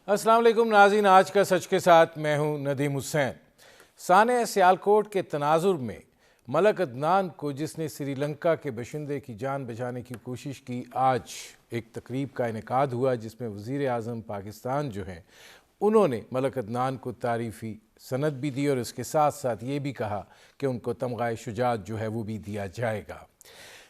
अस्सलाम वालेकुम नाज़रीन, आज का सच के साथ मैं हूं नदीम हुसैन। साने सियालकोट के तनाजुर में मलक अदनान को, जिसने श्रीलंका के बशिंदे की जान बचाने की कोशिश की, आज एक तकरीब का इनेकाद हुआ जिसमें वज़ीर आज़म पाकिस्तान जो हैं उन्होंने मलक अदनान को तारीफ़ी सनद भी दी और इसके साथ साथ ये भी कहा कि उनको तमग़ाए शुजाअत जो है वो भी दिया जाएगा।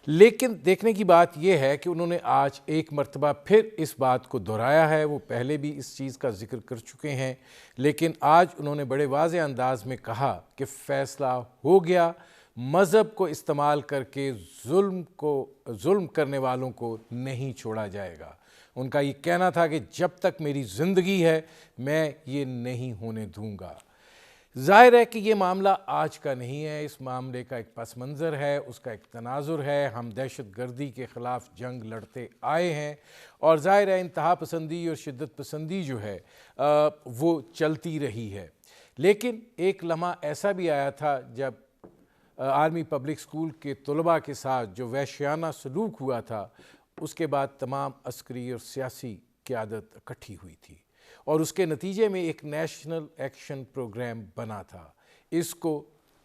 लेकिन देखने की बात यह है कि उन्होंने आज एक मर्तबा फिर इस बात को दोहराया है। वो पहले भी इस चीज़ का जिक्र कर चुके हैं, लेकिन आज उन्होंने बड़े वाज़ेह अंदाज में कहा कि फ़ैसला हो गया, मज़हब को इस्तेमाल करके जुल्म करने वालों को नहीं छोड़ा जाएगा। उनका ये कहना था कि जब तक मेरी ज़िंदगी है मैं ये नहीं होने दूँगा। ज़ाहिर है कि ये मामला आज का नहीं है, इस मामले का एक पस मंज़र है, उसका एक तनाजुर है। हम दहशत गर्दी के ख़िलाफ़ जंग लड़ते आए हैं और ज़ाहिर है इंतहा पसंदी और शिद्दत पसंदी जो है वो चलती रही है। लेकिन एक लम्हा ऐसा भी आया था जब आर्मी पब्लिक स्कूल के तलबा के साथ जो वहशियाना सलूक हुआ था, उसके बाद तमाम अस्करी और सियासी क़यादत इकट्ठी हुई थी और उसके नतीजे में एक नेशनल एक्शन प्रोग्राम बना था। इसको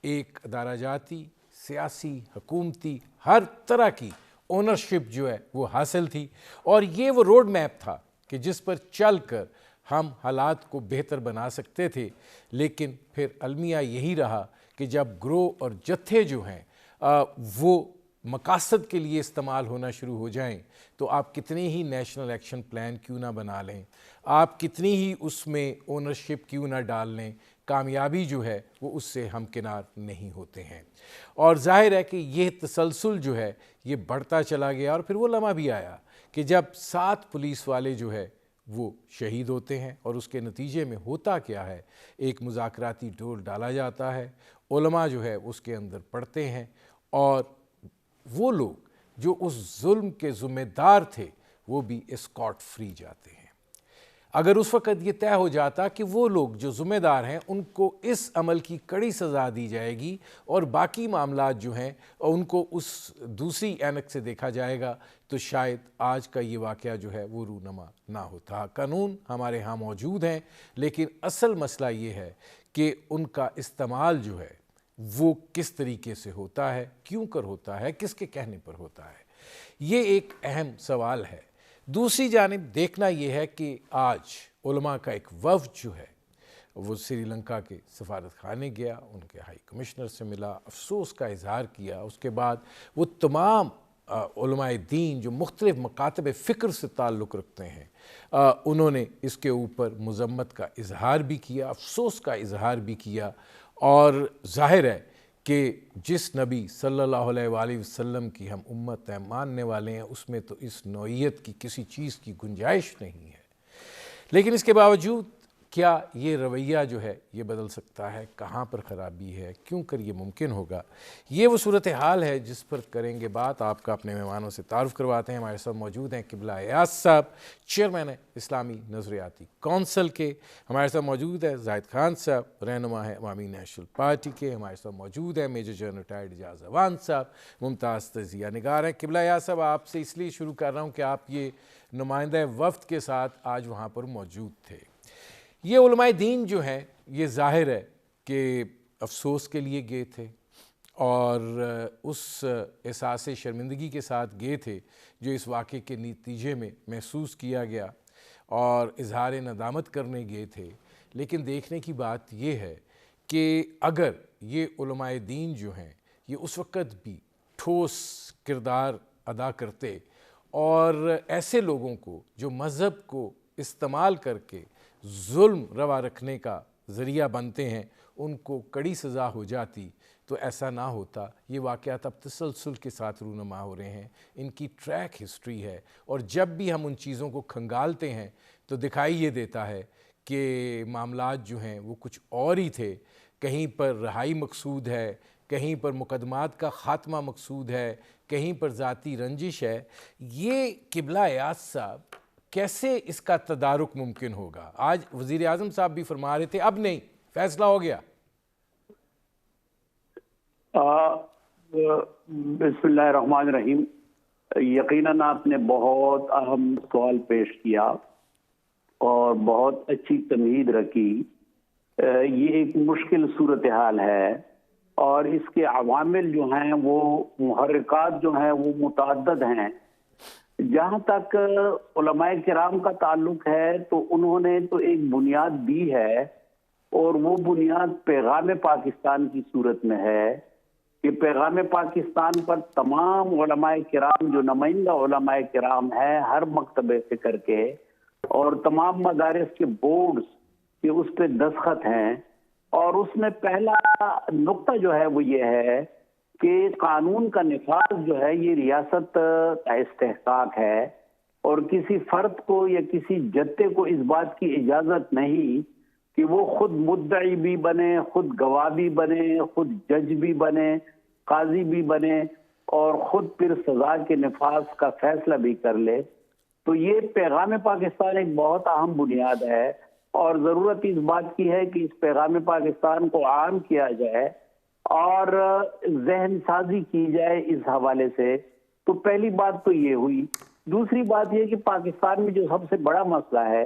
एक अदारा जाती, सियासी, हुकूमती, हर तरह की ओनरशिप जो है वो हासिल थी और ये वो रोड मैप था कि जिस पर चल कर हम हालात को बेहतर बना सकते थे। लेकिन फिर अलमिया यही रहा कि जब ग्रोह और जत्थे जो हैं वो मकासद के लिए इस्तेमाल होना शुरू हो जाएं, तो आप कितनी ही नेशनल एक्शन प्लान क्यों ना बना लें, आप कितनी ही उसमें ओनरशिप क्यों ना डाल लें, कामयाबी जो है वो उससे हमकिनार नहीं होते हैं। और ज़ाहिर है कि यह तसलसल जो है ये बढ़ता चला गया और फिर वो लम्हा भी आया कि जब 7 पुलिस वाले जो है वो शहीद होते हैं और उसके नतीजे में होता क्या है, एक मुज़ाकराती डोर डाला जाता है, उलमा जो है उसके अंदर पढ़ते हैं और वो लोग जो उस जुल्म के ज़िम्मेदार थे वो भी एस्कॉर्ट फ्री जाते हैं। अगर उस वक़्त ये तय हो जाता कि वो लोग जो ज़िम्मेदार हैं उनको इस अमल की कड़ी सज़ा दी जाएगी और बाकी मामलात जो हैं उनको उस दूसरी ऐनक से देखा जाएगा, तो शायद आज का ये वाक़या जो है वो रूनमा ना होता। कानून हमारे यहाँ मौजूद हैं, लेकिन असल मसला ये है कि उनका इस्तेमाल जो है वो किस तरीके से होता है, क्यों कर होता है, किसके कहने पर होता है, ये एक अहम सवाल है। दूसरी जानिब देखना यह है कि आज उलमा का एक वफ़द जो है वो श्रीलंका के सफारत खाने गया, उनके हाई कमिश्नर से मिला, अफसोस का इजहार किया। उसके बाद वो तमाम उलमाए दीन जो मुख्तलिफ़ मकातब फ़िक्र से ताल्लुक़ रखते हैं, उन्होंने इसके ऊपर मज़म्मत का इजहार भी किया, अफसोस का इजहार भी किया। और ज़ाहिर है कि जिस नबी सल्लल्लाहु अलैहि वसल्लम की हम उम्मत है, मानने वाले हैं, उसमें तो इस नौइयत की किसी चीज़ की गुंजाइश नहीं है। लेकिन इसके बावजूद क्या ये रवैया जो है ये बदल सकता है? कहाँ पर ख़राबी है? क्यों कर ये मुमकिन होगा? ये वो सूरत हाल है जिस पर करेंगे बात। आपका अपने मेहमानों से तारुफ़ करवाते हैं। हमारे साथ मौजूद हैं क़िबला अयाज साहब, चेयरमैन इस्लामी नज़रियाती कौंसल के। हमारे साथ मौजूद है ज़ाहिद खान साहब, रहनुमा है अवामी नेशनल पार्टी के। हमारे साथ मौजूद है मेजर जनरल रिटायर्ड एजाज़ अवान साहब, मुमताज़ तज़िया निगार हैं। क़िबला अयाज साहब, आपसे इसलिए शुरू कर रहा हूँ कि आप ये नुमाइंदा वफ़द के साथ आज वहाँ पर मौजूद थे। ये उलमाए दीन जो हैं ये ज़ाहिर है कि अफसोस के लिए गए थे और उस एहसास शर्मिंदगी के साथ गए थे जो इस वाक़े के नतीजे में महसूस किया गया और इजहार नदामत करने गए थे। लेकिन देखने की बात ये है कि अगर ये उलमाए दीन जो हैं ये उस वक़्त भी ठोस किरदार अदा करते और ऐसे लोगों को जो मज़हब को इस्तेमाल करके जुल्म रवा रखने का ज़रिया बनते हैं उनको कड़ी सज़ा हो जाती, तो ऐसा ना होता। ये वाक़यात अब तसलसल के साथ रूनुमा हो रहे हैं, इनकी ट्रैक हिस्ट्री है और जब भी हम उन चीज़ों को खंगालते हैं तो दिखाई ये देता है कि मामलात जो हैं वो कुछ और ही थे। कहीं पर रहाई मकसूद है, कहीं पर मुकदमात का ख़ात्मा मकसूद है, कहीं पर ज़ाती रंजिश है। ये क़िबला अयाज साहब कैसे इसका तदारुक मुमकिन होगा? आज वज़ीर आज़म साहब भी फरमा रहे थे अब नहीं, फैसला हो गया। बिस्मिल्लाहिर्रहमानिर्रहीम। यकीनन आपने बहुत अहम सवाल पेश किया اور بہت اچھی تمہید رکھی. یہ ایک مشکل صورتحال ہے اور اس کے عوامل جو ہیں وہ محرکات جو ہیں وہ متعدد ہیں. جہاں تک علماء کرام کا تعلق ہے تو انہوں نے تو ایک بنیاد دی ہے اور وہ بنیاد پیغام پاکستان کی صورت میں ہے کہ پیغام پاکستان پر تمام علماء کرام جو نمائندہ علماء کرام ہیں ہر مکتبے سے کر کے اور تمام مدارس کے بورڈز کہ اس پہ دستخط ہیں. اور اس میں پہلا نقطہ جو ہے وہ یہ ہے کہ قانون کا نفاذ جو ہے یہ ریاست کا استحقاق ہے اور کسی فرد کو یا کسی جتے کو اس بات کی اجازت نہیں کہ وہ خود مدعی بھی بنے، خود گواہ بھی بنے، خود جج بھی بنے، قاضی بھی بنے اور خود پھر سزا کے نفاذ کا فیصلہ بھی کر لے. تو یہ پیغام پاکستان ایک بہت اہم بنیاد ہے اور ضرورت اس بات کی ہے کہ اس پیغام پاکستان کو عام کیا جائے اور ذہن سازی کی جائے اس حوالے سے. تو پہلی بات تو یہ ہوئی. دوسری بات یہ کہ پاکستان میں جو سب سے بڑا مسئلہ ہے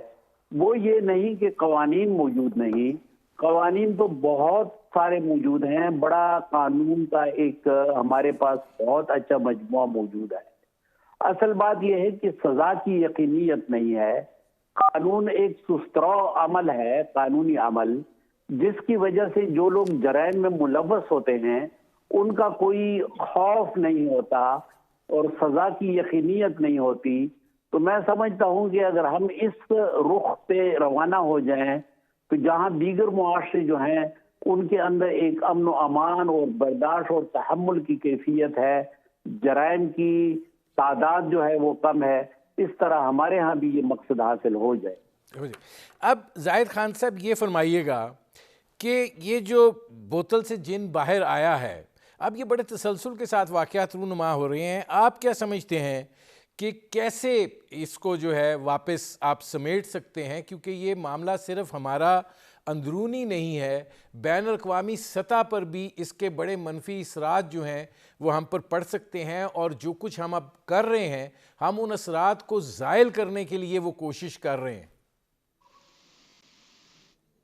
وہ یہ نہیں کہ قوانین موجود نہیں، قوانین تو بہت سارے موجود ہیں. بڑا قانون کا ایک ہمارے پاس بہت اچھا مجموعہ موجود ہے. اصل بات یہ ہے کہ سزا کی یقینیت نہیں ہے. قانون ایک سسترو عمل ہے، قانونی عمل، جس کی وجہ سے جو لوگ جرائم میں ملوث ہوتے ہیں ان کا کوئی خوف نہیں ہوتا اور سزا کی یقینیت نہیں ہوتی. تو میں سمجھتا ہوں کہ اگر ہم اس رخ پہ روانہ ہو جائیں تو جہاں دیگر معاشرے جو ہیں ان کے اندر ایک امن و امان اور برداشت اور تحمل کی کیفیت ہے، جرائم کی تعداد جو ہے وہ کم ہے، اس طرح ہمارے ہاں بھی یہ مقصد حاصل ہو جائے. اب زاہد خان صاحب یہ فرمائیے گا کہ یہ جو بوتل سے جن باہر آیا ہے اب یہ بڑے تسلسل کے ساتھ واقعات رونما ہو رہے ہیں، آپ کیا سمجھتے ہیں کہ کیسے اس کو جو ہے واپس آپ سمیٹ سکتے ہیں؟ کیونکہ یہ معاملہ صرف ہمارا اندرونی نہیں ہے، بین الاقوامی سطح پر بھی اس کے بڑے منفی اثرات جو ہیں وہ ہم پر پڑ سکتے ہیں، اور جو کچھ ہم اب کر رہے ہیں ہم ان اثرات کو زائل کرنے کے لیے وہ کوشش کر رہے ہیں.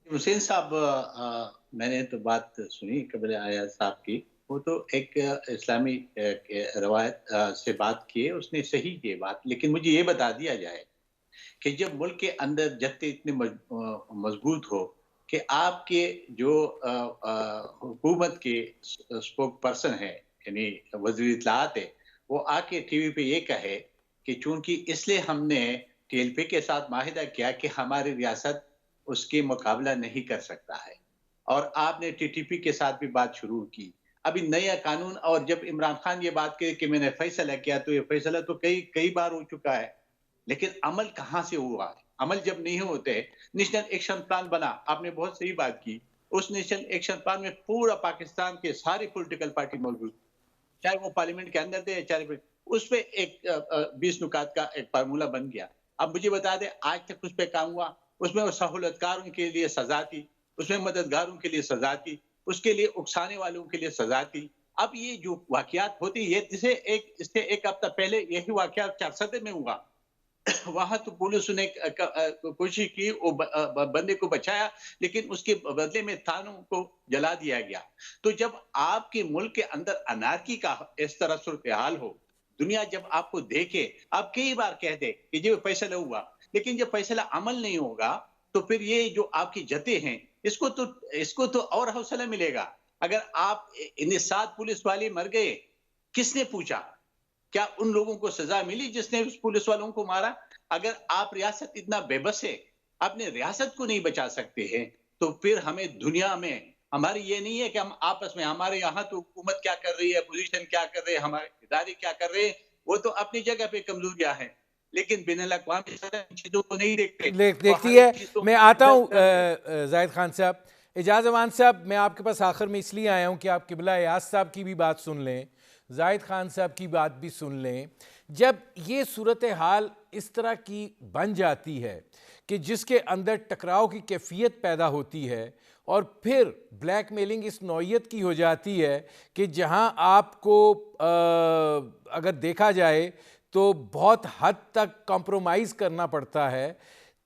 حسین صاحب، میں نے تو بات سنی قبل آیا صاحب کی، وہ تو ایک اسلامی روایت سے بات کی ہے، اس نے صحیح کی بات. لیکن مجھے یہ بتا دیا جائے کہ جب ملک کے اندر جتے اتنے مضبوط ہو کہ آپ کے جو حکومت کے اسپوک پرسن ہے یعنی وزیر اطلاعات ہے، وہ آ کے ٹی وی پہ یہ کہے کہ چونکہ اس لیے ہم نے ٹی ایل پی کے ساتھ معاہدہ کیا کہ ہماری ریاست اس کے مقابلہ نہیں کر سکتا ہے، اور آپ نے ٹی ٹی پی کے ساتھ بھی بات شروع کی. ابھی نیا قانون، اور جب عمران خان یہ بات کہے کہ میں نے فیصلہ کیا، تو یہ فیصلہ تو کئی بار ہو چکا ہے، لیکن عمل کہاں سے ہوا ہے؟ عمل جب نہیں ہوتے، نیشنل ایکشن پلان بنا، آپ نے بہت صحیح بات کی، اس نیشنل ایکشن پلان میں پورا پاکستان کے سارے پولیٹیکل پارٹی موجود، چاہے وہ پارلیمنٹ کے اندر تھے چاہے اس پہ ایک 20 نکات کا ایک فارمولہ بن گیا. اب مجھے بتا دیں آج تک اس پہ کام ہوا؟ اس میں سہولت کاروں کے لیے سزا تھی، اس میں مددگاروں کے لیے سزا تھی، اس کے لیے اکسانے والوں کے لیے سزا تھی. اب یہ جو واقعات ہوتی ہے، اس سے ایک ہفتہ پہلے یہی واقعات 4 میں ہوا. وہاں تو پولیس نے کوشش کی وہ بندے کو بچایا، لیکن اس کے بدلے میں تھانوں کو جلا دیا گیا. تو جب آپ کے ملک کے اندر انارکی کا اس طرح صورتحال ہو، دنیا جب آپ کو دیکھے، آپ کئی بار کہتے کہ جو فیصلہ ہوا، لیکن جب فیصلہ عمل نہیں ہوگا تو پھر یہ جو آپ کی جتے ہیں اس کو تو اور حوصلہ ملے گا. اگر آپ 7 پولیس والے مر گئے، کس نے پوچھا؟ کیا ان لوگوں کو سزا ملی جس نے اس پولیس والوں کو مارا؟ اگر آپ ریاست اتنا بے بس ہے، اپنے ریاست کو نہیں بچا سکتے ہیں، تو پھر ہمیں دنیا میں ہماری یہ نہیں ہے کہ ہم آپس میں، ہمارے یہاں تو حکومت کیا کر رہی ہے، اپوزیشن کیا کر رہے ہیں، ہمارے ادارے کیا کر رہے ہیں، وہ تو اپنی جگہ پہ کمزوریاں ہیں، لیکن بین الاقوامی سطح چیزوں کو نہیں دیکھتے. دیکھتی ہے. میں آتا ہوں زاہد خان صاحب. اعجاز امان صاحب، میں آپ کے پاس آخر میں اس لیے آیا ہوں کہ آپ قبلہ ایاز صاحب کی بھی بات سن لیں، زاہد خان صاحب کی بات بھی سن لیں. جب یہ صورتحال اس طرح کی بن جاتی ہے کہ جس کے اندر ٹکراؤ کی کیفیت پیدا ہوتی ہے اور پھر بلیک میلنگ اس نوعیت کی ہو جاتی ہے کہ جہاں آپ کو اگر دیکھا جائے تو بہت حد تک کمپرومائز کرنا پڑتا ہے،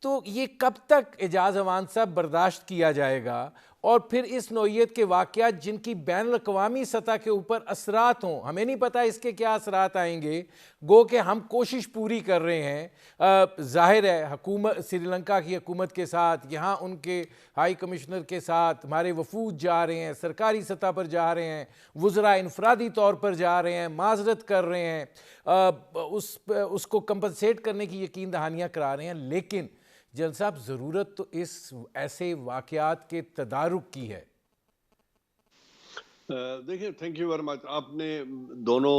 تو یہ کب تک اعجاز امان صاحب برداشت کیا جائے گا؟ اور پھر اس نوعیت کے واقعات جن کی بین الاقوامی سطح کے اوپر اثرات ہوں، ہمیں نہیں پتہ اس کے کیا اثرات آئیں گے، گو کہ ہم کوشش پوری کر رہے ہیں، ظاہر ہے حکومت سری لنکا کی حکومت کے ساتھ، یہاں ان کے ہائی کمشنر کے ساتھ ہمارے وفود جا رہے ہیں، سرکاری سطح پر جا رہے ہیں، وزراء انفرادی طور پر جا رہے ہیں، معذرت کر رہے ہیں، اس کو کمپنسیٹ کرنے کی یقین دہانیاں کرا رہے ہیں، لیکن جنرل صاحب ضرورت تو اس ایسے واقعات کے تدارک کی ہے۔ دیکھیں، تھینک یو ویری مچ، آپ نے دونوں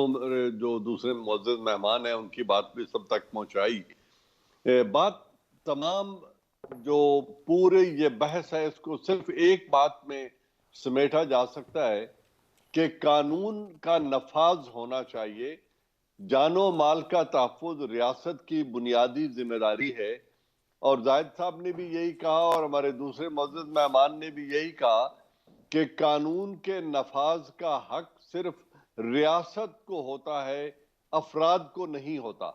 جو دوسرے معزز مہمان ہیں ان کی بات بھی سب تک پہنچائی۔ بات تمام جو پورے یہ بحث ہے اس کو صرف ایک بات میں سمیٹا جا سکتا ہے کہ قانون کا نفاذ ہونا چاہیے، جان و مال کا تحفظ ریاست کی بنیادی ذمہ داری ہے، اور زاہد صاحب نے بھی یہی کہا اور ہمارے دوسرے معزز مہمان نے بھی یہی کہا کہ قانون کے نفاذ کا حق صرف ریاست کو ہوتا ہے، افراد کو نہیں ہوتا،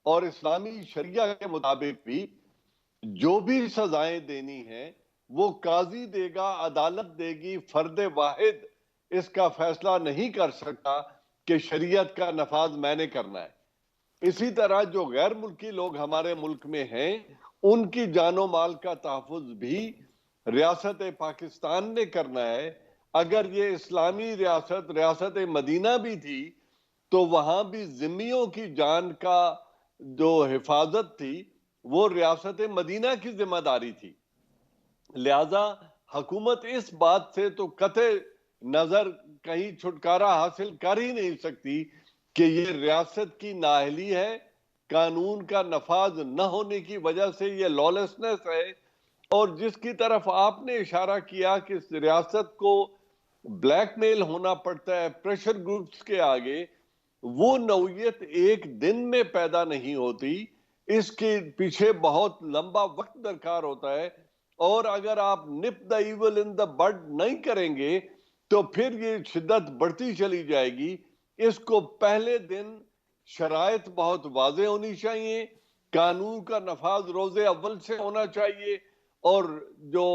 اور اسلامی شریعہ کے مطابق بھی جو بھی سزائیں دینی ہیں وہ قاضی دے گا، عدالت دے گی، فرد واحد اس کا فیصلہ نہیں کر سکتا کہ شریعت کا نفاذ میں نے کرنا ہے۔ اسی طرح جو غیر ملکی لوگ ہمارے ملک میں ہیں ان کی جان و مال کا تحفظ بھی ریاست پاکستان نے کرنا ہے۔ اگر یہ اسلامی ریاست مدینہ بھی تھی تو وہاں بھی ذمیوں کی جان کا جو حفاظت تھی وہ ریاست مدینہ کی ذمہ داری تھی، لہذا حکومت اس بات سے تو قطع نظر کہیں چھٹکارا حاصل کر ہی نہیں سکتی کہ یہ ریاست کی نااہلی ہے، قانون کا نفاذ نہ ہونے کی وجہ سے یہ لالسنس ہے، اور جس کی طرف آپ نے اشارہ کیا کہ ریاست کو بلیک میل ہونا پڑتا ہے پریشر گروپس کے آگے، وہ نوعیت ایک دن میں پیدا نہیں ہوتی، اس کے پیچھے بہت لمبا وقت درکار ہوتا ہے، اور اگر آپ نپ دا ایول ان دا بڈ نہیں کریں گے تو پھر یہ شدت بڑھتی چلی جائے گی۔ اس کو پہلے دن شرائط بہت واضح ہونی چاہیے، قانون کا نفاذ روز اول سے ہونا چاہیے، اور جو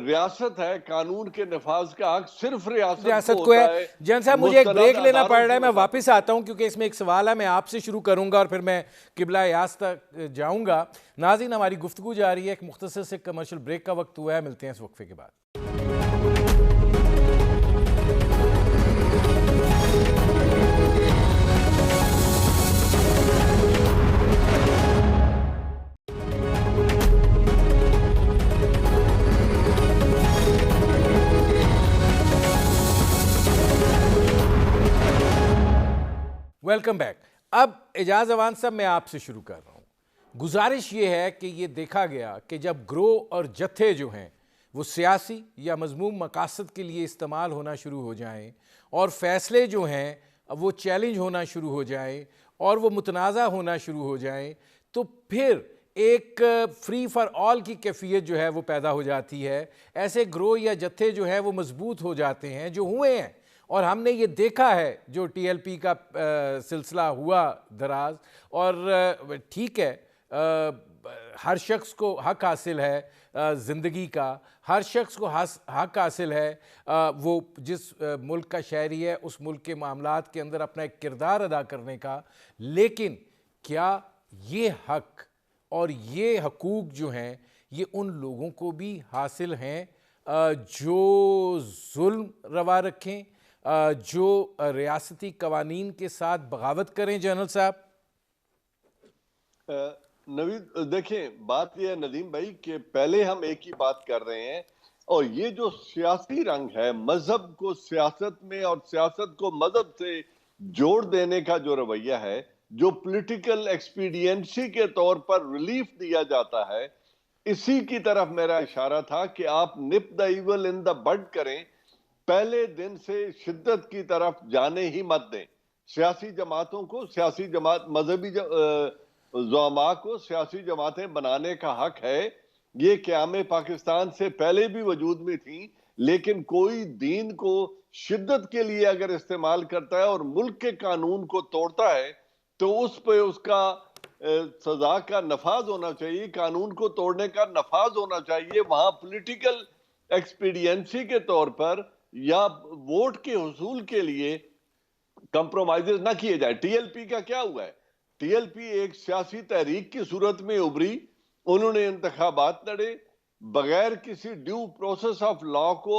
ریاست ہے قانون کے نفاذ کا حق صرف ریاست کو ہے۔ ہوتا ہے۔ جن صاحب مجھے ایک بریک لینا پڑ رہا ہے، میں واپس آتا ہوں کیونکہ اس میں ایک سوال ہے، میں آپ سے شروع کروں گا اور پھر میں قبلہ یاس تک جاؤں گا۔ ناظرین، ہماری گفتگو جاری ہے، ایک مختصر سے کمرشل بریک کا وقت ہوا ہے، ملتے ہیں اس وقفے کے بعد۔ Welcome back. اب اعجاز امان صاحب میں آپ سے شروع کر رہا ہوں۔ گزارش یہ ہے کہ یہ دیکھا گیا کہ جب گروہ اور جتھے جو ہیں وہ سیاسی یا مذموم مقاصد کے لیے استعمال ہونا شروع ہو جائیں، اور فیصلے جو ہیں وہ چیلنج ہونا شروع ہو جائیں اور وہ متنازع ہونا شروع ہو جائیں، تو پھر ایک فری فار آل کی کیفیت جو ہے وہ پیدا ہو جاتی ہے۔ ایسے گروہ یا جتھے جو ہیں وہ مضبوط ہو جاتے ہیں، جو ہوئے ہیں، اور ہم نے یہ دیکھا ہے جو ٹی ایل پی کا سلسلہ ہوا دراز، اور ٹھیک ہے، ہر شخص کو حق حاصل ہے زندگی کا، ہر شخص کو حق حاصل ہے وہ جس ملک کا شہری ہے اس ملک کے معاملات کے اندر اپنا ایک کردار ادا کرنے کا، لیکن کیا یہ حق اور یہ حقوق جو ہیں یہ ان لوگوں کو بھی حاصل ہیں جو ظلم روا رکھیں، جو ریاستی قوانین کے ساتھ بغاوت کریں؟ جنرل صاحب نوید، دیکھیں بات یہ ہے ندیم بھائی کہ پہلے ہم ایک ہی بات کر رہے ہیں، اور یہ جو سیاسی رنگ ہے، مذہب کو سیاست میں اور سیاست کو مذہب سے جوڑ دینے کا جو رویہ ہے، جو پولیٹیکل ایکسپیڈینسی کے طور پر ریلیف دیا جاتا ہے، اسی کی طرف میرا اشارہ تھا کہ آپ نپ دا ایول ان دا بڈ کریں، پہلے دن سے شدت کی طرف جانے ہی مت دیں۔ سیاسی جماعتوں کو مذہبی زعماء کو سیاسی جماعتیں بنانے کا حق ہے، یہ قیام پاکستان سے پہلے بھی وجود میں تھیں، لیکن کوئی دین کو شدت کے لیے اگر استعمال کرتا ہے اور ملک کے قانون کو توڑتا ہے تو اس پہ اس کا سزا کا نفاذ ہونا چاہیے، قانون کو توڑنے کا نفاذ ہونا چاہیے، وہاں پولیٹیکل ایکسپیڈینسی کے طور پر یا ووٹ کے حصول کے لیے کمپرومائزز نہ کیے جائے۔ ٹی ایل پی کا کیا ہوا ہے؟ ٹی ایل پی ایک سیاسی تحریک کی صورت میں ابھری، انہوں نے انتخابات لڑے بغیر کسی ڈیو پروسیس آف لا کو،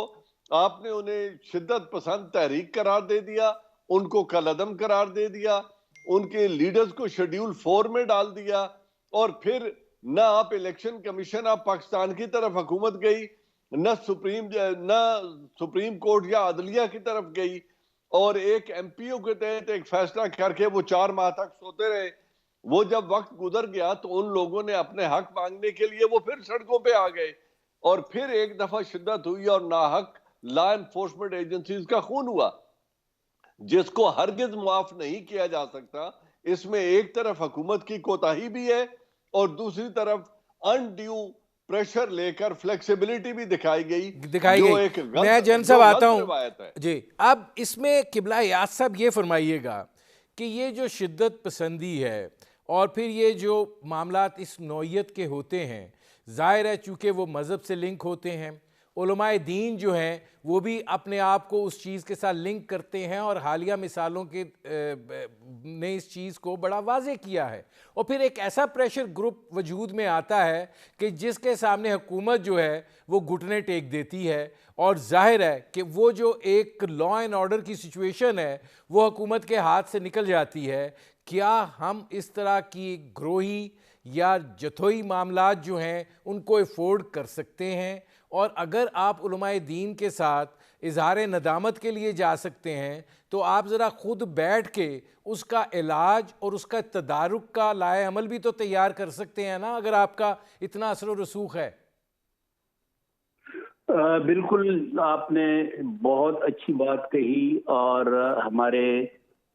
آپ نے انہیں شدت پسند تحریک قرار دے دیا، ان کو کالعدم قرار دے دیا، ان کے لیڈرز کو شیڈیول 4 میں ڈال دیا، اور پھر نہ آپ الیکشن کمیشن آف پاکستان کی طرف حکومت گئی، نہ سپریم کورٹ یا عدلیہ کی طرف گئی، اور ایک ایم پی او کے تحت ایک فیصلہ کر کے وہ 4 ماہ تک سوتے رہے۔ وہ جب وقت گزر گیا تو ان لوگوں نے اپنے حق مانگنے کے لیے وہ پھر سڑکوں پہ آ گئے، اور پھر ایک دفعہ شدت ہوئی اور ناحق لا انفورسمنٹ ایجنسیز کا خون ہوا، جس کو ہرگز معاف نہیں کیا جا سکتا۔ اس میں ایک طرف حکومت کی کوتاہی بھی ہے اور دوسری طرف انڈیو پریشر لے کر فلیکسیبلٹی بھی دکھائی گئی۔ میں جن صاحب آتا ہوں روایت ہے جی، اب اس میں قبلہ یاس صاحب یہ فرمائیے گا کہ یہ جو شدت پسندی ہے اور پھر یہ جو معاملات اس نوعیت کے ہوتے ہیں، ظاہر ہے چونکہ وہ مذہب سے لنک ہوتے ہیں، علماء دین جو ہیں وہ بھی اپنے آپ کو اس چیز کے ساتھ لنک کرتے ہیں، اور حالیہ مثالوں کے نے اس چیز کو بڑا واضح کیا ہے، اور پھر ایک ایسا پریشر گروپ وجود میں آتا ہے کہ جس کے سامنے حکومت جو ہے وہ گھٹنے ٹیک دیتی ہے، اور ظاہر ہے کہ وہ جو ایک لا اینڈ آرڈر کی سچویشن ہے وہ حکومت کے ہاتھ سے نکل جاتی ہے۔ کیا ہم اس طرح کی گروہی یا جتھوئی معاملات جو ہیں ان کو افورڈ کر سکتے ہیں؟ اور اگر آپ علماء دین کے ساتھ اظہار ندامت کے لیے جا سکتے ہیں تو آپ ذرا خود بیٹھ کے اس کا علاج اور اس کا تدارک کا لائحہ عمل بھی تو تیار کر سکتے ہیں نا، اگر آپ کا اتنا اثر و رسوخ ہے۔ بالکل آپ نے بہت اچھی بات کہی، اور ہمارے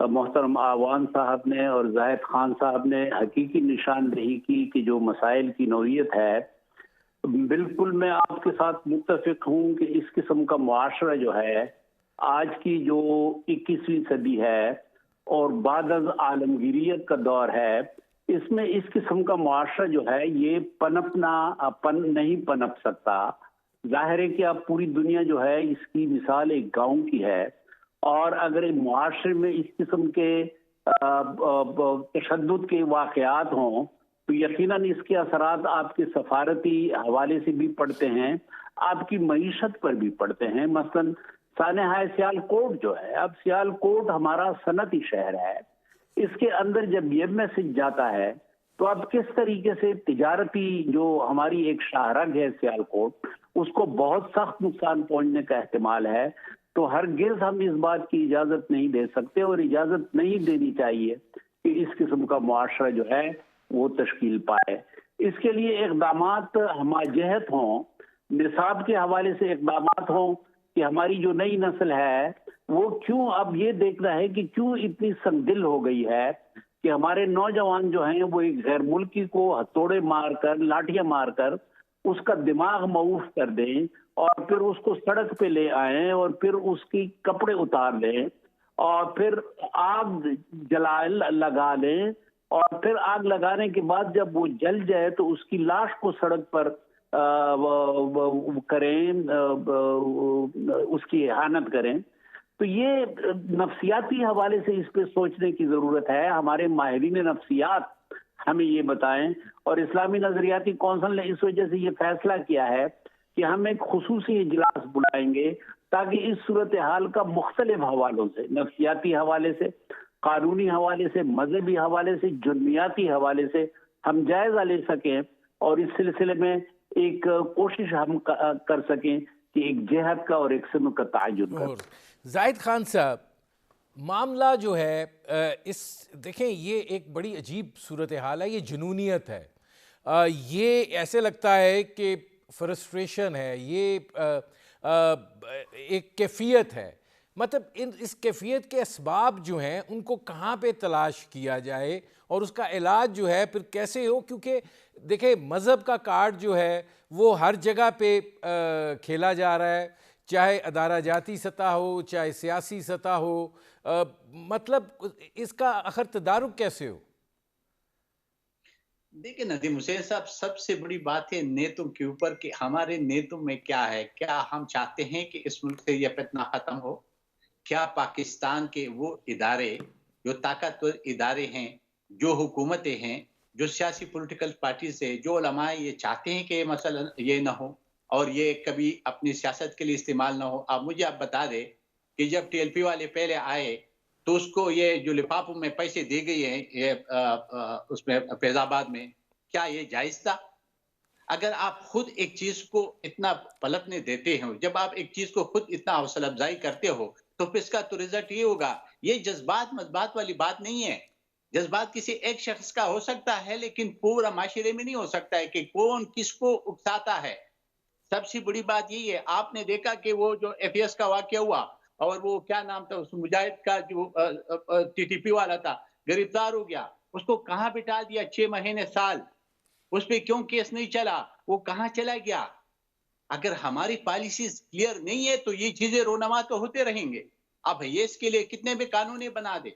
محترم آوان صاحب نے اور زاہد خان صاحب نے حقیقی نشاندہی کی کہ جو مسائل کی نوعیت ہے، بالکل میں آپ کے ساتھ متفق ہوں کہ اس قسم کا معاشرہ جو ہے آج کی جو 21ویں صدی ہے اور بعد از عالمگیریت کا دور ہے، اس میں اس قسم کا معاشرہ جو ہے یہ نہیں پنپ سکتا۔ ظاہر ہے کہ اب پوری دنیا جو ہے اس کی مثال ایک گاؤں کی ہے، اور اگر معاشرے میں اس قسم کے تشدد کے واقعات ہوں تو یقیناً اس کے اثرات آپ کے سفارتی حوالے سے بھی پڑتے ہیں، آپ کی معیشت پر بھی پڑتے ہیں۔ مثلاً سانحہ سیالکوٹ جو ہے، اب سیالکوٹ ہمارا صنعتی شہر ہے، اس کے اندر جب یہ میسج جاتا ہے تو اب کس طریقے سے تجارتی جو ہماری ایک شاہراہ ہے سیالکوٹ، اس کو بہت سخت نقصان پہنچنے کا احتمال ہے۔ تو ہرگز ہم اس بات کی اجازت نہیں دے سکتے اور اجازت نہیں دینی چاہیے کہ اس قسم کا معاشرہ جو ہے وہ تشکیل پائے۔ اس کے لیے اقدامات ہمہ ہوں، نصاب کے حوالے سے اقدامات ہوں کہ ہماری جو نئی نسل ہے وہ کیوں اب یہ دیکھنا ہے کہ کیوں اتنی سنگدل ہو گئی ہے کہ ہمارے نوجوان جو ہیں وہ ایک غیر ملکی کو ہتھوڑے مار کر، لاٹھیاں مار کر اس کا دماغ معوف کر دیں، اور پھر اس کو سڑک پہ لے آئیں، اور پھر اس کی کپڑے اتار لیں، اور پھر آگ لگا لیں، اور پھر آگ لگانے کے بعد جب وہ جل جائے تو اس کی لاش کو سڑک پر کریں، اس کی احانت کریں۔ تو یہ نفسیاتی حوالے سے اس پہ سوچنے کی ضرورت ہے۔ ہمارے ماہرین نفسیات ہمیں یہ بتائیں، اور اسلامی نظریاتی کونسل نے اس وجہ سے یہ فیصلہ کیا ہے کہ ہم ایک خصوصی اجلاس بلائیں گے تاکہ اس صورتحال کا مختلف حوالوں سے، نفسیاتی حوالے سے، قانونی حوالے سے، مذہبی حوالے سے، جرمیاتی حوالے سے ہم جائزہ لے سکیں، اور اس سلسلے میں ایک کوشش ہم کر سکیں کہ ایک جہت کا اور ایک سمت کا تعین کریں۔ زاہد خان صاحب، معاملہ جو ہے دیکھیں یہ ایک بڑی عجیب صورتحال ہے، یہ جنونیت ہے، یہ ایسے لگتا ہے کہ فرسٹریشن ہے، یہ ایک کیفیت ہے۔ مطلب اس کیفیت کے اسباب جو ہیں ان کو کہاں پہ تلاش کیا جائے اور اس کا علاج جو ہے پھر کیسے ہو، کیونکہ دیکھیں مذہب کا کارڈ جو ہے وہ ہر جگہ پہ کھیلا جا رہا ہے، چاہے ادارہ جاتی سطح ہو، چاہے سیاسی سطح ہو، مطلب اس کا آخر تدارک کیسے ہو؟ देखिए नदीम हुसैन साहब, सबसे बड़ी बात है नेतों के ऊपर कि हमारे नेतों में क्या है। क्या हम चाहते हैं कि इस मुल्क से यह फितना खत्म हो? क्या पाकिस्तान के वो इदारे, जो ताकतवर इदारे हैं, जो हुकूमतें हैं, जो सियासी पॉलिटिकल पार्टीज है, जो उलमा है, ये चाहते हैं कि ये मसला ये ना हो और ये कभी अपनी सियासत के लिए इस्तेमाल ना हो? आप मुझे आप बता दें कि जब टीएलपी वाले पहले आए तो उसको ये जो लिफाफों में पैसे दी गई हैं ये उसमें फैजाबाद में, क्या ये जायज था? अगर आप खुद एक चीज को इतना पलटने देते हो, जब आप एक चीज को खुद इतना हौसला अफजाई करते हो, तो फिर इसका तो रिजल्ट ये होगा। ये जज्बात मजबात वाली बात नहीं है। जज्बात किसी एक शख्स का हो सकता है, लेकिन पूरा माशरे में नहीं हो सकता है कि कौन किसको उकसाता है। सबसे बड़ी बात यही है, आपने देखा कि वो जो एफएस का वाकया हुआ और वो क्या नाम था उस मुजाहिद का जो टीटीपी वाला था, गिरफ्तार हो गया। उसको कहाँ बिठा दिया 6 महीने साल। उस पे क्यों केस नहीं चला? वो कहाँ चला गया? अगर हमारी पॉलिसीज क्लियर नहीं है तो ये चीजें रोनमा तो होते रहेंगे। अब ये इसके लिए कितने भी कानून बना दे,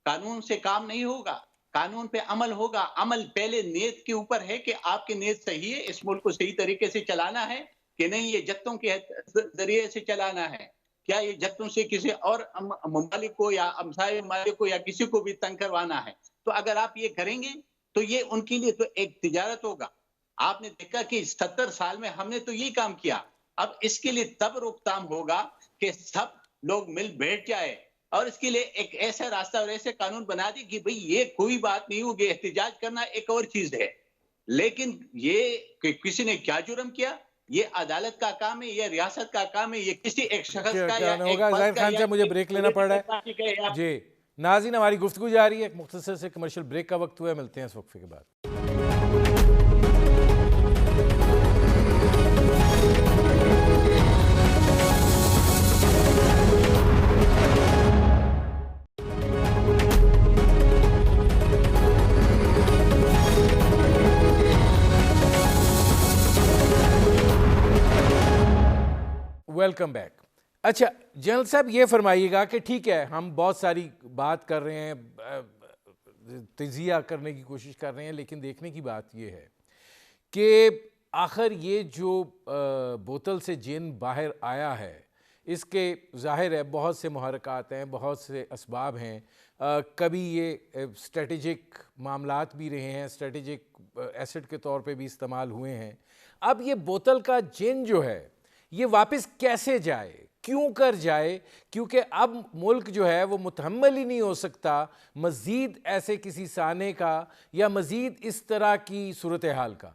कानून से काम नहीं होगा। कानून पे अमल होगा। अमल पहले नीयत के ऊपर है कि आपकी नीयत सही है, इस मुल्क को सही तरीके से चलाना है कि नहीं, ये जत्तों के जरिए से चलाना है। क्या ये जत्तों से किसी और ममालिक को या हमसाये ममालिक को या किसी को भी तंग करवाना है? तो अगर आप ये करेंगे तो ये उनके लिए तो एक तिजारत होगा। आपने देखा कि 70 साल में हमने तो ये काम किया। अब इसके लिए तब रोकथाम होगा कि सब लोग मिल बैठ जाए और इसके लिए एक ऐसा रास्ता और ऐसे कानून बना दी कि भाई ये कोई बात नहीं होगी। एहतिजाज करना एक और चीज है, लेकिन ये कि किसी ने क्या जुर्म किया, ये अदालत का काम है, ये रियासत का काम है, ये किसी एक शख्स का या एक होगा। जाहिर खान साहब, मुझे ब्रेक लेना पड़ रहा है जी। नाज़रीन, हमारी गुफ्तगू जारी है। एक मुख्तसर से कमर्शियल ब्रेक का वक्त हुआ है। मिलते हैं इस वक्फे के बाद। Welcome back. अच्छा जनरल साहब, ये फरमाइएगा कि ठीक है, हम बहुत सारी बात कर रहे हैं, तजिया करने की कोशिश कर रहे हैं, लेकिन देखने की बात ये है कि आखिर ये जो बोतल से जिन बाहर आया है, इसके ज़ाहिर है बहुत से मुहर्रिकात हैं, बहुत से असबाब हैं। कभी ये स्ट्रेटेजिक मामलात भी रहे हैं, स्ट्रेटेजिक एसेट के तौर पे भी इस्तेमाल हुए हैं। अब ये बोतल का जिन जो है ये वापस कैसे जाए, क्यों कर जाए? क्योंकि अब मुल्क जो है वो मुतहम्मल ही नहीं हो सकता मज़ीद ऐसे किसी साने का या मज़ीद इस तरह की सूरत हाल का।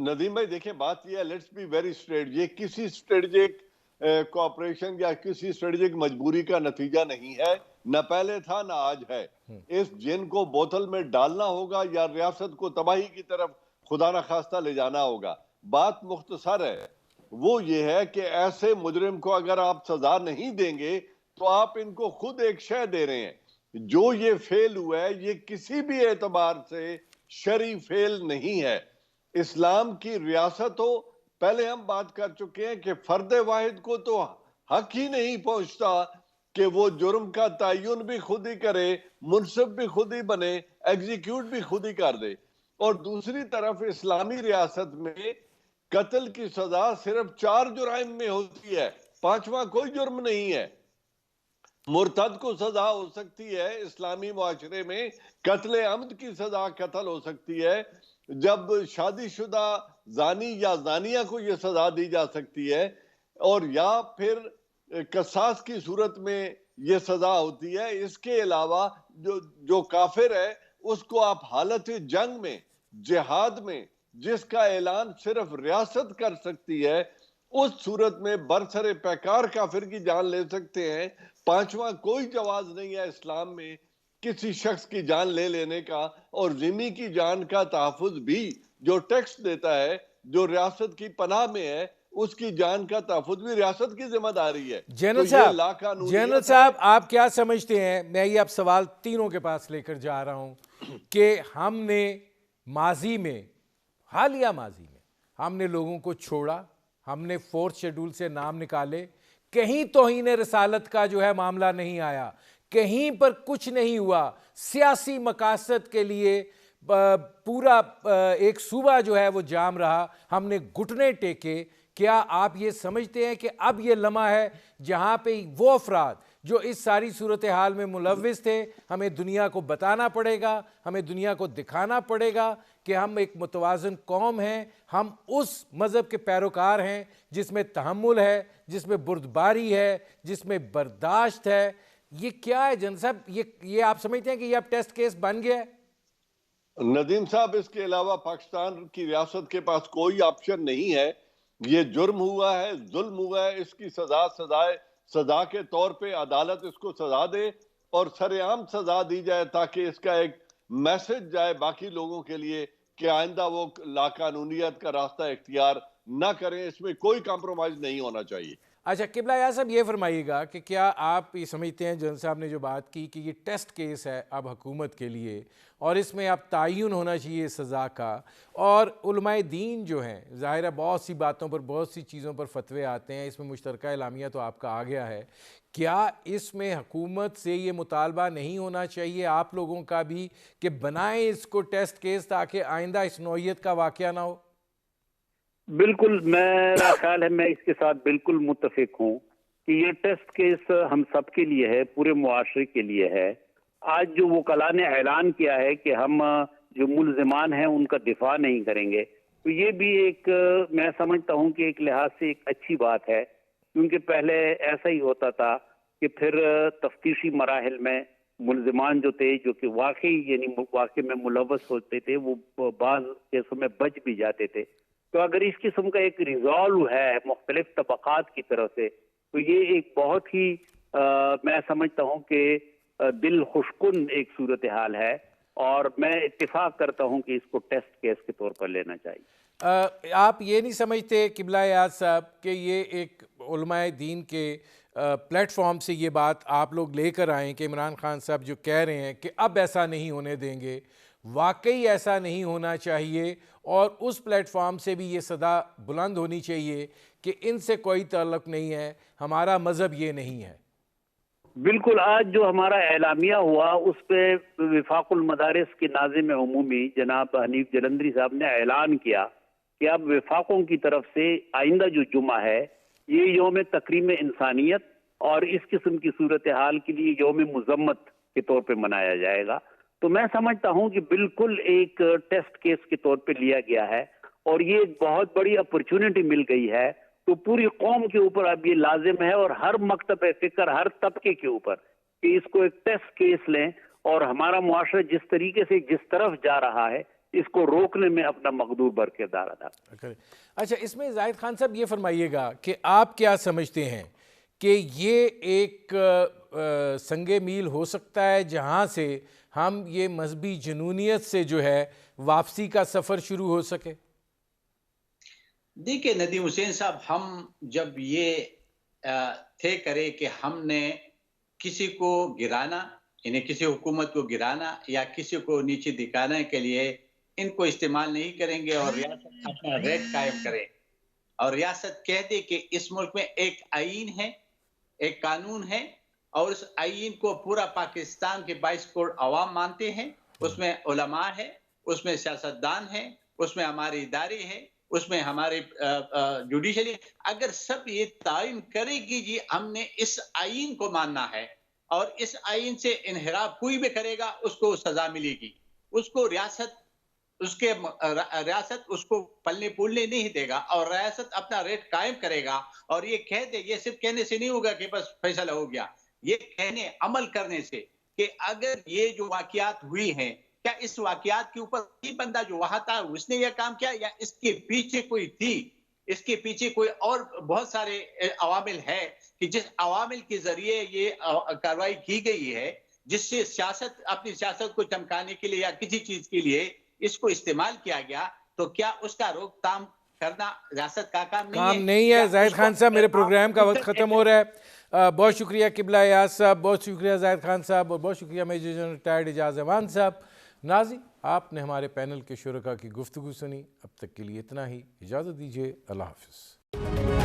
नदीम भाई देखिए, बात यह है, लेट्स बी वेरी स्ट्रेट, ये किसी स्ट्रेटेजिक कोऑपरेशन या किसी स्ट्रेटेजिक मजबूरी का नतीजा नहीं है, न पहले था न आज है। इस जिन को बोतल में डालना होगा या रियासत को तबाही की तरफ खुदा न खास्ता ले जाना होगा। बात मुख्तसर है, वो ये है कि ऐसे मुजरिम को अगर आप सजा नहीं देंगे तो आप इनको खुद एक शय दे रहे हैं। जो ये फेल हुआ है ये किसी भी एतबार से शरई फेल नहीं है। इस्लाम की रियासत हो, पहले हम बात कर चुके हैं कि फर्द वाहिद को तो हक ही नहीं पहुंचता कि वो जुर्म का तयन भी खुद ही करे, मुनसिफ भी खुद ही बने, एग्जीक्यूट भी खुद ही कर दे। और दूसरी तरफ इस्लामी रियासत में कत्ल की सजा सिर्फ 4 जुराइम में होती है, 5वां कोई जुर्म नहीं है। मुर्तद को सजा हो सकती है इस्लामी मुआशरे में, कत्ले अमद की सजा कत्ल हो सकती है, जब शादीशुदा जानी या जानिया को यह सजा दी जा सकती है, और या फिर कसास की सूरत में यह सजा होती है। इसके अलावा जो काफिर है उसको आप हालत जंग में, जिहाद में, जिसका ऐलान सिर्फ रियासत कर सकती है, उस सूरत में बरसरे पैकार काफिर की जान ले सकते हैं। 5वां कोई जवाज नहीं है इस्लाम में किसी शख्स की जान ले लेने का, और जिम्मी की जान का तहफ़्फ़ुज़ भी जो टैक्स देता है, जो रियासत की पनाह में है, उसकी जान का तहफ़्फ़ुज़ भी रियासत की जिम्मेदारी है। जनरल साहब, आप क्या समझते हैं, मैं ये अब सवाल तीनों के पास लेकर जा रहा हूं कि हमने माजी में, हालिया माजी में हमने लोगों को छोड़ा, हमने 4th शेड्यूल से नाम निकाले, कहीं तौहीन रिसालत का जो है मामला नहीं आया, कहीं पर कुछ नहीं हुआ। सियासी मकासद के लिए पूरा एक सूबा जो है वो जाम रहा, हमने घुटने टेके। क्या आप ये समझते हैं कि अब ये लम्हा है जहाँ पे वो अफराद जो इस सारी सूरत हाल में मुलव्विस थे, हमें दुनिया को बताना पड़ेगा, हमें दुनिया को दिखाना पड़ेगा कि हम एक मुतवाज़न कौम हैं, हम उस मज़हब के पैरोकार हैं जिसमें तहम्मुल है, जिसमें बुर्दबारी है, जिसमें बर्दाश्त है। ये क्या है जन साहब, ये आप समझते हैं कि ये अब टेस्ट केस बन गया है? नदीम साहब, इसके अलावा पाकिस्तान की रियासत के पास कोई ऑप्शन नहीं है। ये जुर्म हुआ है, जुल्म हुआ है, इसकी सजा के तौर पे अदालत इसको सजा दे और सरेआम सजा दी जाए ताकि इसका एक मैसेज जाए बाकी लोगों के लिए कि आइंदा वो लाकानूनियत का रास्ता इख्तियार ना करें। इसमें कोई कॉम्प्रोमाइज नहीं होना चाहिए। अच्छा किबला यार साहब, ये फरमाइएगा कि क्या आप ये समझते हैं, जनरल साहब ने जो बात की कि ये टेस्ट केस है अब हुकूमत के लिए और इसमें अब तायुन होना चाहिए सज़ा का, और उलमाए दीन जो हैं ज़ाहिर है बहुत सी बातों पर, बहुत सी चीज़ों पर फतवे आते हैं, इसमें मुश्तरका एलामिया तो आपका आ गया है, क्या इसमें हुकूमत से ये मुतालबा नहीं होना चाहिए आप लोगों का भी कि बनाएं इसको टेस्ट केस ताकि आइंदा इस नौइयत का वाक़या ना हो? बिल्कुल, मेरा ख्याल है, मैं इसके साथ बिल्कुल मुत्तफिक हूँ कि ये टेस्ट केस हम सब के लिए है, पूरे मुआशरे के लिए है। आज जो वकला ने ऐलान किया है कि हम जो मुल्ज़िमान हैं उनका दिफा नहीं करेंगे, तो ये भी एक, मैं समझता हूँ कि एक लिहाज से एक अच्छी बात है, क्योंकि पहले ऐसा ही होता था कि फिर तफ्तीशी मराहिल में मुल्ज़िमान जो थे, जो कि वाकई यानी वाकई में मुलव्वस होते थे, वो बाज़ केसों में बच भी जाते थे। तो अगर इस किस्म का एक रिजॉल्व है मुख्तलिफ तबकात की तरफ से, तो ये एक बहुत ही मैं समझता हूँ कि दिल खुशकुन एक सूरत हाल है, और मैं इत्तिफाक करता हूँ कि इसको टेस्ट केस के तौर पर लेना चाहिए। आप ये नहीं समझते किबला याद साहब कि ये एक उलमाए दीन के प्लेटफॉर्म से ये बात आप लोग लेकर आएँ कि इमरान खान साहब जो कह रहे हैं कि अब ऐसा नहीं होने देंगे, वाकई ऐसा नहीं होना चाहिए, और उस प्लेटफॉर्म से भी ये सदा बुलंद होनी चाहिए कि इनसे कोई ताल्लुक़ नहीं है, हमारा मज़हब ये नहीं है? बिल्कुल, आज जो हमारा एलामिया हुआ उस पे वफाकुल मदारिस के नाज़िम उमूमी जनाब हनीफ जलंधरी साहब ने ऐलान किया कि अब वफाकों की तरफ से आइंदा जो जुमा है ये यौम तकरीम इंसानियत और इस किस्म की सूरत हाल के लिए यौम मुज़म्मत के तौर पे मनाया जाएगा। तो मैं समझता हूं कि बिल्कुल एक टेस्ट केस के तौर पे लिया गया है, और ये एक बहुत बड़ी अपॉर्चुनिटी मिल गई है। तो पूरी कौम के ऊपर अब ये लाजिम है, और हर मकतब फिक्र, हर तबके के ऊपर, कि इसको एक टेस्ट केस लें और हमारा मुआशरा जिस तरीके से जिस तरफ जा रहा है इसको रोकने में अपना मकदूर बर किरदार अदा करें। अच्छा, इसमें जाहिद खान साहब ये फरमाइएगा कि आप क्या समझते हैं कि ये एक संगे मील हो सकता है जहाँ से हम ये मजहबी जुनूनियत से जो है वापसी का सफ़र शुरू हो सके? देखिए नदीम हुसैन साहब, हम जब ये तय करें कि हमने किसी को गिराना, इन्हें किसी हुकूमत को गिराना या किसी को नीचे दिखाने के लिए इनको इस्तेमाल नहीं करेंगे, और रियासत अपना रेट कायम करे, और रियासत कह दे कि इस मुल्क में एक आईन है, एक कानून है, और उस आईन को पूरा पाकिस्तान के 22 करोड़ अवाम मानते हैं, उसमें उलमा है, उसमें सियासतदान है, उसमें हमारे इदारे हैं, उसमें हमारे जुडिशरी, अगर सब ये तायन करेगी जी हमने इस आईन को मानना है और इस आईन से इनहिराफ कोई भी करेगा उसको सजा मिलेगी, उसको रियासत उसको पलने फूलने नहीं देगा, और रियासत अपना रेट कायम करेगा। और ये कह दे, ये सिर्फ कहने से नहीं होगा कि बस फैसला हो गया, ये कहने अमल करने से कि अगर ये जो वाकयात हुई हैं, क्या इस वाकयात के ऊपर ये बंदा जो वहां था उसने ये काम किया या इसके पीछे कोई थी, इसके पीछे कोई और बहुत सारे अवामिल है कि जिस अवामिल के जरिए ये कार्रवाई की गई है, जिससे सियासत अपनी सियासत को चमकाने के लिए या किसी चीज के लिए इसको इस्तेमाल किया गया, तो क्या उसका रोकथाम करना रियासत का काम नहीं है? जाहिद खान साहब, मेरे प्रोग्राम का वक्त खत्म हो रहा है। बहुत शुक्रिया किबला याद साहब, बहुत शुक्रिया जाहिद खान साहब, और बहुत शुक्रिया मेजर जनरल रिटायर्ड एजाज अमान साहब। नाज़रीन, आपने हमारे पैनल के शुरका की गुफ्तगू सुनी। अब तक के लिए इतना ही, इजाज़त दीजिए, अल्लाह हाफ़िज़।